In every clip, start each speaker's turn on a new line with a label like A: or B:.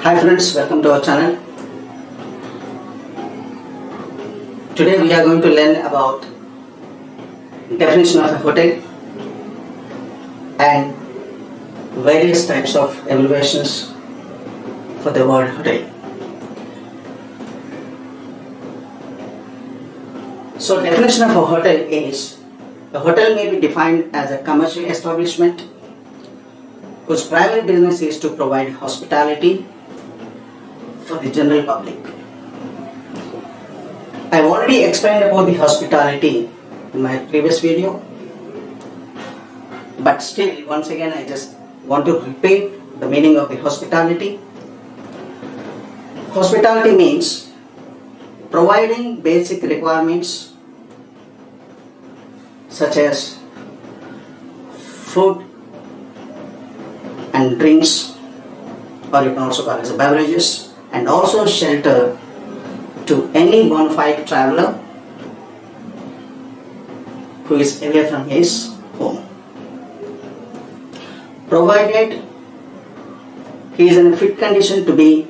A: Hi friends, welcome to our channel. Today we are going to learn about definition of a hotel and various types of abbreviations for the word hotel. So definition of a hotel is, a hotel may be defined as a commercial establishment whose primary business is to provide hospitality for the general public. I've already explained about the hospitality in my previous video, but still once again I just want to repeat the meaning of the hospitality. Hospitality means providing basic requirements such as food and drinks, or you can also call it as beverages, and also shelter to any bona fide traveler who is away from his home, provided he is in a fit condition to be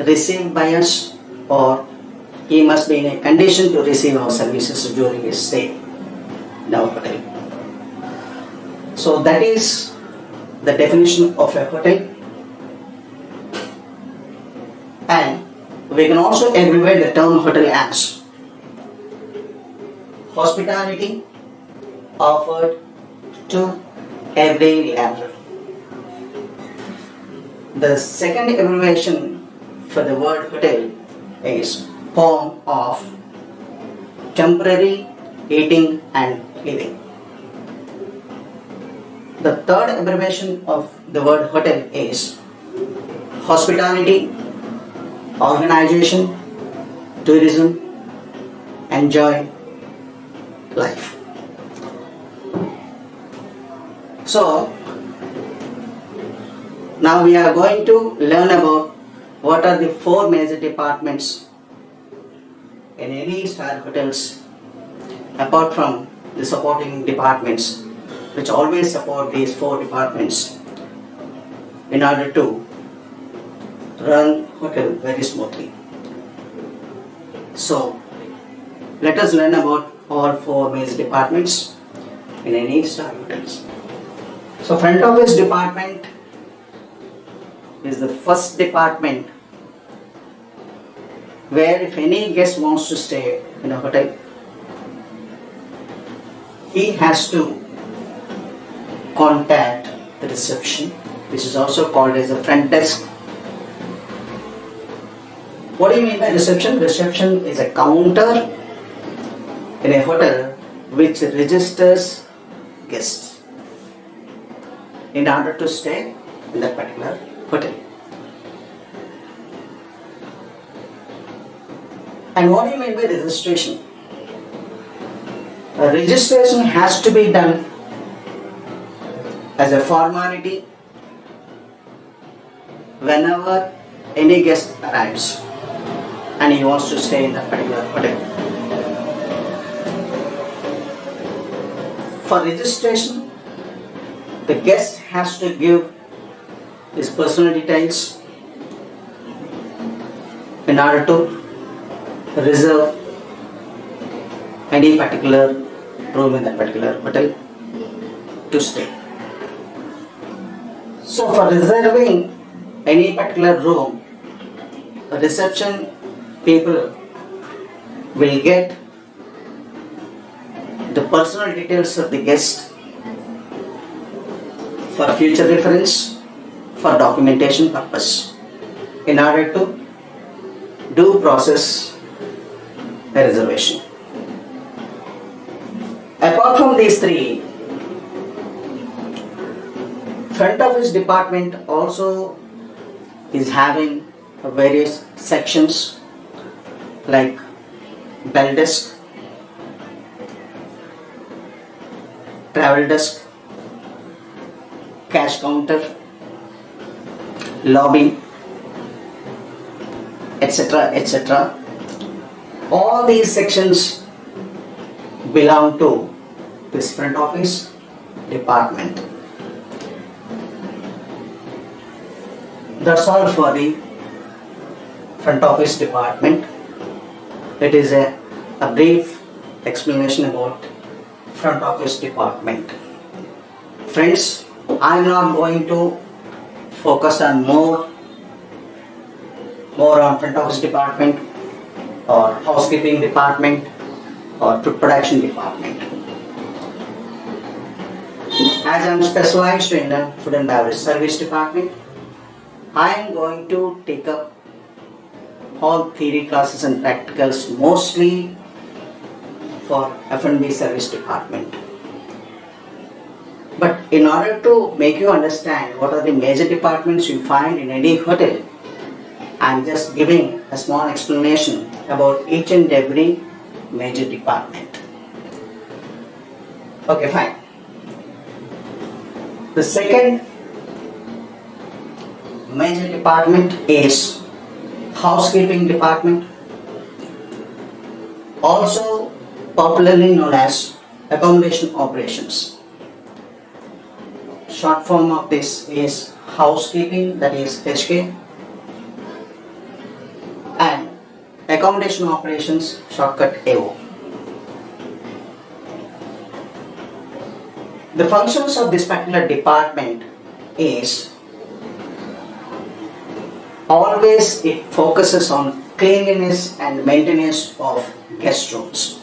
A: received by us, or he must be in a condition to receive our services during his stay in our hotel. So that is the definition of a hotel. And we can also abbreviate the term hotel as hospitality offered to every traveler. The second abbreviation for the word hotel is home of temporary eating and living. The third abbreviation of the word hotel is hospitality, organization, tourism, enjoy life. So now we are going to learn about what are the four major departments in any star hotels, apart from the supporting departments, which always support these four departments in order to run hotel very smoothly. So let us learn about all four major departments in any star hotels. So front office department is the first department where if any guest wants to stay in a hotel, he has to contact the reception, which is also called as a front desk. What do you mean by reception? Reception is a counter in a hotel which registers guests in order to stay in that particular hotel. And what do you mean by registration? A registration has to be done as a formality whenever any guest arrives and he wants to stay in that particular hotel. For registration, the guest has to give his personal details in order to reserve any particular room in that particular hotel to stay. So for reserving any particular room, a reception people will get the personal details of the guest for future reference, for documentation purpose, in order to do process a reservation. Apart from these three, front office department also is having various sections like bell desk, travel desk, cash counter, lobby, etc., etc. All these sections belong to this front office department. That's all for the front office department. It is a brief explanation about front office department. Friends, I am not going to focus on more on front office department or housekeeping department or food production department. As I am specialized in the food and beverage service department, I am going to take up all theory classes and practicals mostly for F&B service department. But in order to make you understand what are the major departments you find in any hotel, I am just giving a small explanation about each and every major department. Okay, fine. The second major department is housekeeping department, also popularly known as accommodation operations. Short form of this is housekeeping, that is HK, and accommodation operations, shortcut AO. The functions of this particular department is always it focuses on cleanliness and maintenance of guest rooms.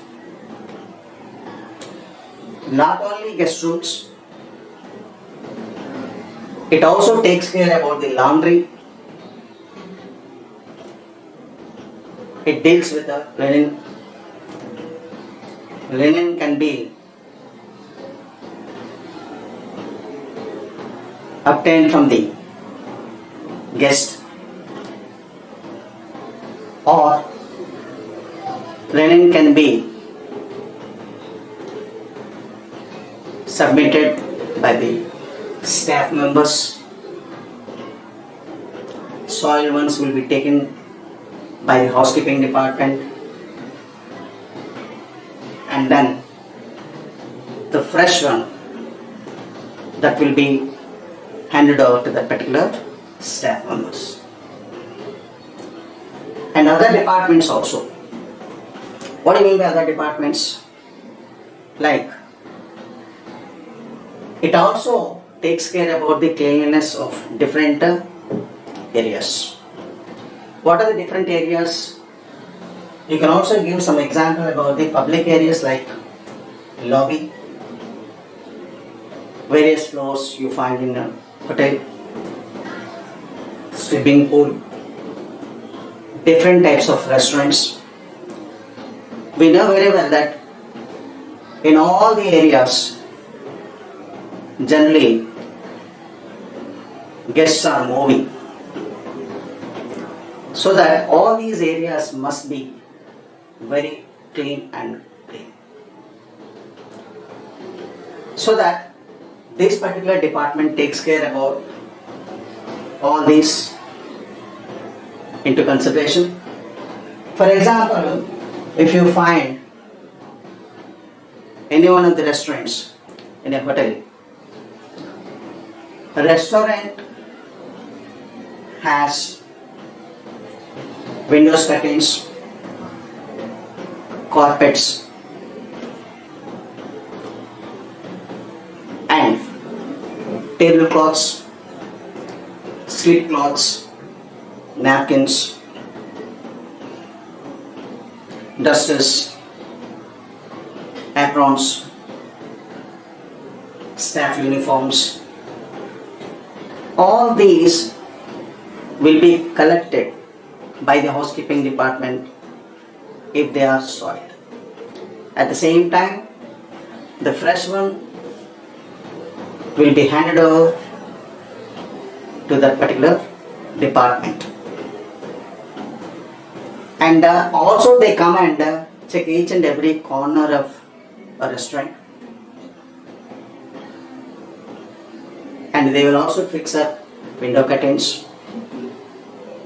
A: Not only guest rooms, it also takes care about the laundry. It deals with the linen. Linen can be obtained from the guest, or linen can be submitted by the staff members. Soiled ones will be taken by the housekeeping department, and then the fresh one that will be handed over to that particular staff members. And other departments also. What do you mean by other departments? Like, it also takes care about the cleanliness of different areas. What are the different areas? You can also give some example about the public areas like lobby, various floors you find in a hotel, swimming pool, different types of restaurants. We know very well that in all the areas, generally guests are moving, so that all these areas must be very clean and clean, so that this particular department takes care about all these into consideration. For example, if you find any one of the restaurants in a hotel, a restaurant has windows, curtains, carpets, and tablecloths, sleep cloths, napkins, dusters, aprons, staff uniforms. All these will be collected by the housekeeping department if they are soiled. At the same time, the fresh one will be handed over to that particular department. And also they come and check each and every corner of a restaurant, and they will also fix up window curtains.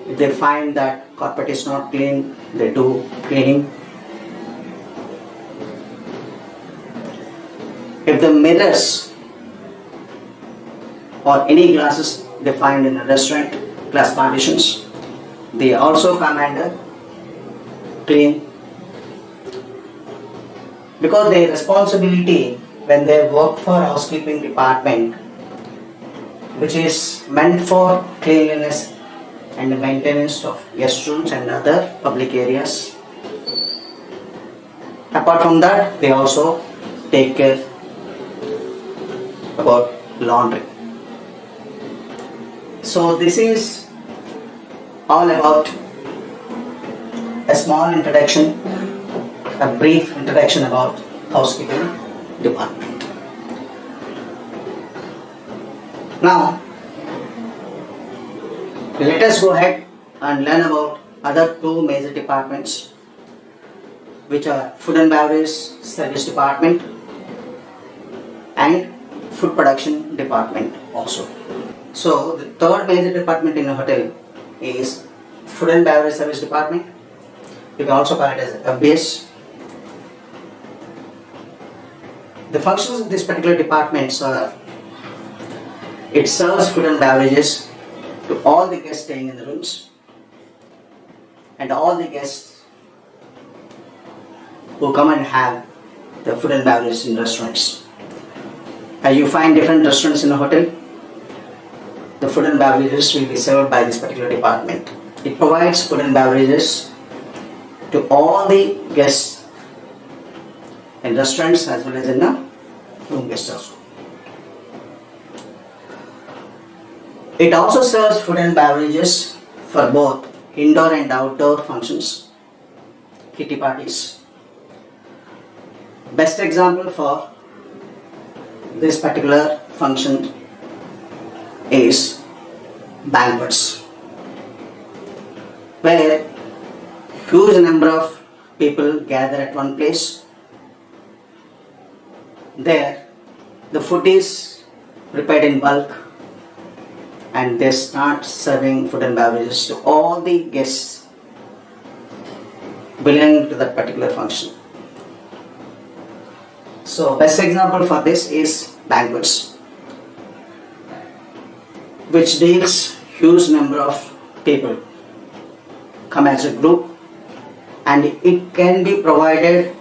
A: If they find that carpet is not clean, they do cleaning. If the mirrors or any glasses they find in a restaurant, glass partitions, they also come under clean, because their responsibility when they work for housekeeping department, which is meant for cleanliness and maintenance of guest rooms and other public areas. Apart from that, they also take care about laundry. So this is all about a small introduction, a brief introduction about housekeeping department. Now, let us go ahead and learn about other two major departments, which are food and beverage service department and food production department also. So the third major department in a hotel is food and beverage service department. You can also call it as FBS. The functions of this particular department are: it serves food and beverages to all the guests staying in the rooms and all the guests who come and have the food and beverages in restaurants. As you find different restaurants in a hotel, the food and beverages will be served by this particular department. It provides food and beverages to all the guests in restaurants as well as in the room guests also. It also serves food and beverages for both indoor and outdoor functions, kitty parties. Best example for this particular function is banquets, where huge number of people gather at one place. There, the food is prepared in bulk and they start serving food and beverages to all the guests belonging to that particular function. So, best example for this is banquets, which deals huge number of people come as a group, and it can be provided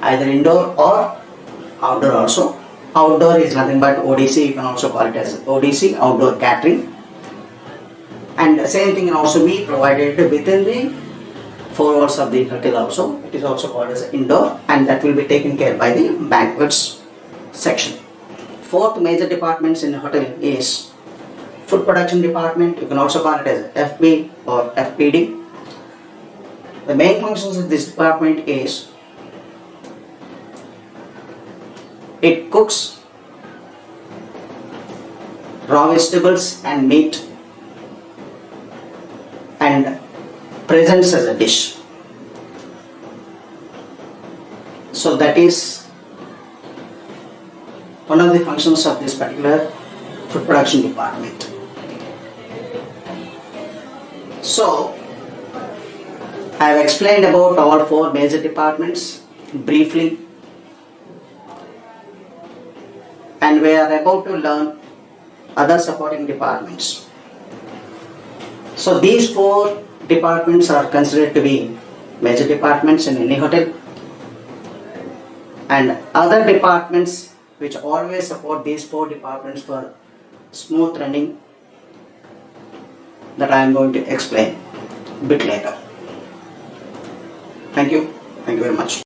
A: either indoor or outdoor also. Outdoor is nothing but ODC, you can also call it as ODC, outdoor catering. And the same thing can also be provided within the 4 walls of the hotel also. It is also called as indoor, and that will be taken care by the banquets section. Fourth major departments in a hotel is food production department. You can also call it as FB or FPD. The main functions of this department is it cooks raw vegetables and meat and presents as a dish. So that is one of the functions of this particular food production department. So I have explained about all 4 major departments briefly, and we are about to learn other supporting departments. So these 4 departments are considered to be major departments in any hotel, and other departments which always support these 4 departments for smooth running, that I am going to explain a bit later. Thank you very much.